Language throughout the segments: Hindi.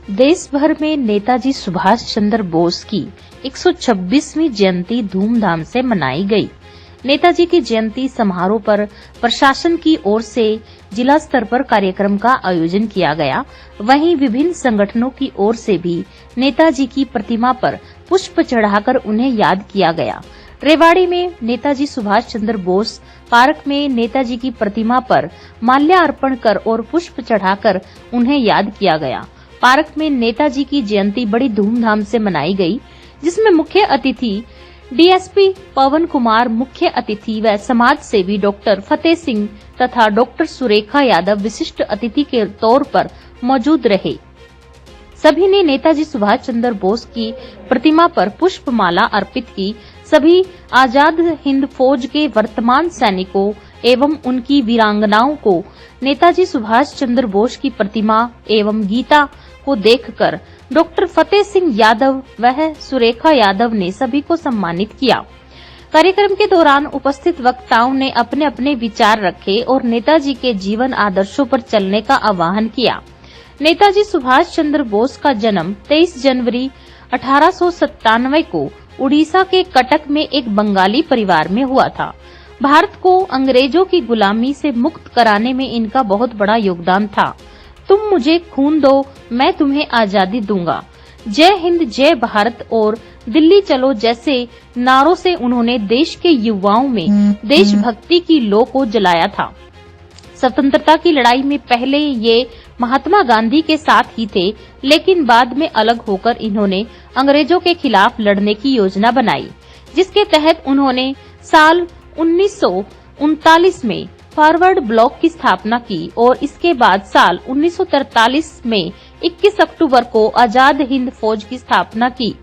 देश भर में नेताजी सुभाष चंद्र बोस की 126वीं जयंती धूमधाम से मनाई गई। नेताजी की जयंती समारोह पर प्रशासन की ओर से जिला स्तर पर कार्यक्रम का आयोजन किया गया। वहीं विभिन्न संगठनों की ओर से भी नेताजी की प्रतिमा पर पुष्प चढ़ाकर उन्हें याद किया गया। रेवाड़ी में नेताजी सुभाष चंद्र बोस पार्क में नेताजी की प्रतिमा पर माल्यार्पण कर और पुष्प चढ़ाकर उन्हें याद किया गया। पार्क में नेताजी की जयंती बड़ी धूमधाम से मनाई गई, जिसमें मुख्य अतिथि डीएसपी पवन कुमार, मुख्य अतिथि व समाज सेवी डॉक्टर फतेह सिंह तथा डॉक्टर सुरेखा यादव विशिष्ट अतिथि के तौर पर मौजूद रहे। सभी ने नेताजी सुभाष चंद्र बोस की प्रतिमा पर पुष्प माला अर्पित की। सभी आजाद हिंद फौज के वर्तमान सैनिकों एवं उनकी वीरांगनाओं को नेताजी सुभाष चंद्र बोस की प्रतिमा एवं गीता को देखकर डॉक्टर फतेह सिंह यादव व सुरेखा यादव ने सभी को सम्मानित किया। कार्यक्रम के दौरान उपस्थित वक्ताओं ने अपने अपने विचार रखे और नेताजी के जीवन आदर्शों पर चलने का आह्वान किया। नेताजी सुभाष चंद्र बोस का जन्म 23 जनवरी 1897 को उड़ीसा के कटक में एक बंगाली परिवार में हुआ था। भारत को अंग्रेजों की गुलामी से मुक्त कराने में इनका बहुत बड़ा योगदान था। तुम मुझे खून दो, मैं तुम्हें आजादी दूंगा, जय हिंद जय भारत और दिल्ली चलो जैसे नारों से उन्होंने देश के युवाओं में देशभक्ति की लौ को जलाया था। स्वतंत्रता की लड़ाई में पहले ये महात्मा गांधी के साथ ही थे, लेकिन बाद में अलग होकर इन्होंने अंग्रेजों के खिलाफ लड़ने की योजना बनाई, जिसके तहत उन्होंने साल 1939 में फॉरवर्ड ब्लॉक की स्थापना की और इसके बाद साल 1943 में 21 अक्टूबर को आजाद हिंद फौज की स्थापना की।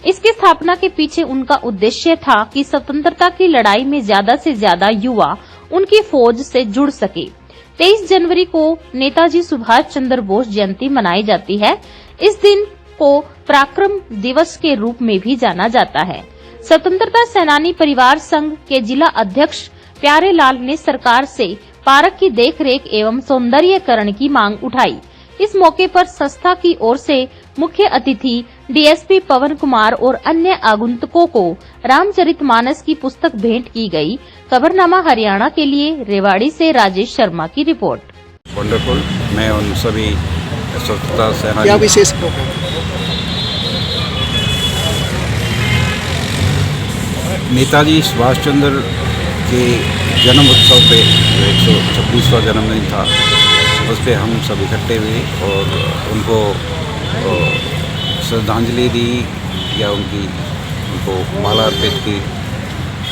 इसकी स्थापना के पीछे उनका उद्देश्य था कि स्वतंत्रता की लड़ाई में ज्यादा से ज्यादा युवा उनकी फौज से जुड़ सके। 23 जनवरी को नेताजी सुभाष चंद्र बोस जयंती मनाई जाती है। इस दिन को पराक्रम दिवस के रूप में भी जाना जाता है। स्वतंत्रता सेनानी परिवार संघ के जिला अध्यक्ष प्यारे लाल ने सरकार से पार्क की देखरेख एवं सौंदर्यीकरण की मांग उठाई। इस मौके पर संस्था की ओर से मुख्य अतिथि डीएसपी पवन कुमार और अन्य आगंतुकों को रामचरितमानस की पुस्तक भेंट की गई। खबरनामा हरियाणा के लिए रेवाड़ी से राजेश शर्मा की रिपोर्ट। वंडरफुल। मैं उन सभी स्वतंत्रता सेनानी क्या विशेष प्रोग्राम? नेताजी सुभाष चंद्र के जन्म उत्सव पे 126वां जन्मदिन था, उस पर हम सब इकट्ठे हुए और उनको श्रद्धांजलि दी या उनको माला अर्पित की।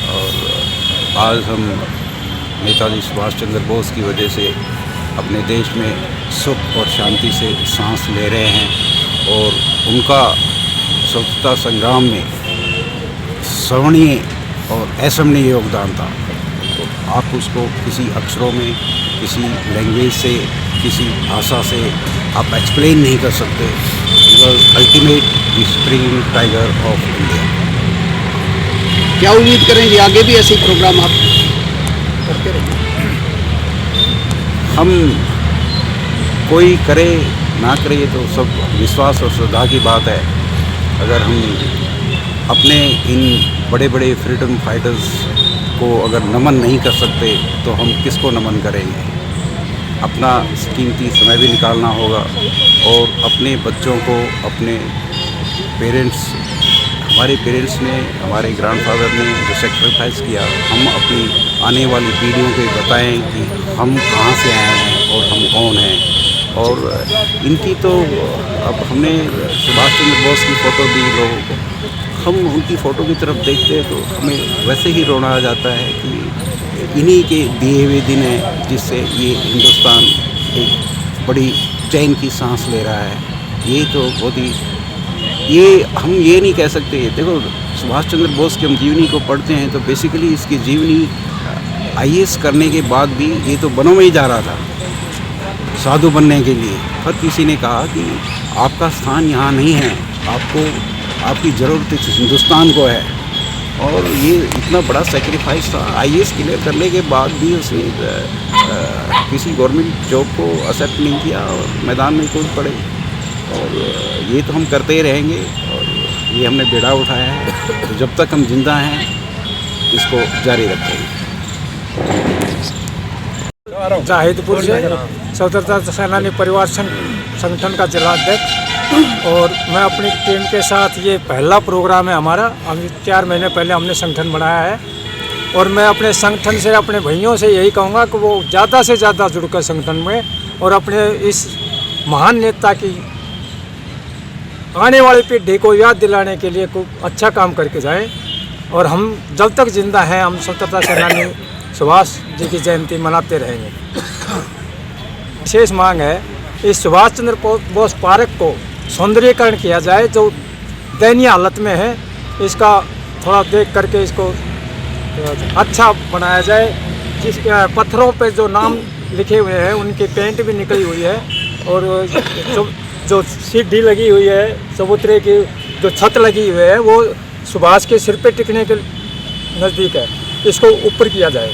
और आज हम नेताजी सुभाष चंद्र बोस की वजह से अपने देश में सुख और शांति से सांस ले रहे हैं और उनका स्वतंत्रता संग्राम में स्मरणीय और असमरणीय योगदान था। तो आप उसको किसी अक्षरों में, किसी लैंग्वेज से, किसी भाषा से आप एक्सप्लेन नहीं कर सकते। He was ultimate spring tiger of India. क्या उम्मीद करेंगे आगे भी ऐसे प्रोग्राम आप करते रहेंगे? हम कोई करे ना करे ये तो सब विश्वास और श्रद्धा की बात है। अगर हम अपने इन बड़े बड़े फ्रीडम फाइटर्स को अगर नमन नहीं कर सकते तो हम किसको नमन करेंगे। अपना कीमती समय भी निकालना होगा और अपने बच्चों को, अपने पेरेंट्स, हमारे पेरेंट्स ने, हमारे ग्रैंडफादर ने जो सेक्रीफाइस किया, हम अपनी आने वाली पीढ़ियों को बताएं कि हम कहाँ से आए हैं और हम कौन हैं। और इनकी तो अब हमने सुभाष चंद्र बोस की फ़ोटो दी लोगों को, हम उनकी फ़ोटो की तरफ देखते हैं तो हमें वैसे ही रोना आ जाता है कि इन्हीं के दिए हुए दिन हैं जिससे ये हिंदुस्तान एक बड़ी चैन की सांस ले रहा है। ये तो बहुत ही, ये हम ये नहीं कह सकते। देखो, सुभाष चंद्र बोस की हम जीवनी को पढ़ते हैं तो बेसिकली इसकी जीवनी आईएएस करने के बाद भी ये तो वनों में ही जा रहा था साधु बनने के लिए। हर किसी ने कहा कि आपका स्थान यहाँ नहीं है, आपकी ज़रूरत हिंदुस्तान को है। और ये इतना बड़ा सेक्रीफाइस था। आईएएस क्लियर करने के बाद भी उसने किसी गवर्नमेंट जॉब को एक्सेप्ट नहीं किया और मैदान में कूद पड़े। और ये तो हम करते ही रहेंगे और ये हमने बेड़ा उठाया है, तो जब तक हम जिंदा हैं इसको जारी रखेंगे। जाहिदपुर से स्वतंत्रता सेनानी परिवार संगठन का जिला अध्यक्ष, और मैं अपनी टीम के साथ, ये पहला प्रोग्राम है हमारा। अभी 4 महीने पहले हमने संगठन बनाया है, और मैं अपने संगठन से, अपने भाइयों से यही कहूँगा कि वो ज़्यादा से ज़्यादा जुड़कर संगठन में, और अपने इस महान नेता की आने वाली पीढ़ी को याद दिलाने के लिए खूब अच्छा काम करके जाएं। और हम जब तक जिंदा हैं, हम स्वतंत्रता सेनानी सुभाष जी की जयंती मनाते रहेंगे। विशेष मांग है इस सुभाष चंद्र बोस पार्क को सौंदर्यीकरण किया जाए, जो दयनीय हालत में है। इसका थोड़ा देख करके इसको अच्छा बनाया जाए। जिस पत्थरों पे जो नाम लिखे हुए हैं उनकी पेंट भी निकली हुई है, और जो सीढ़ी लगी हुई है, चबूतरे की जो छत लगी हुई है, वो सुभाष के सिर पे टिकने के नज़दीक है। इसको ऊपर किया जाए।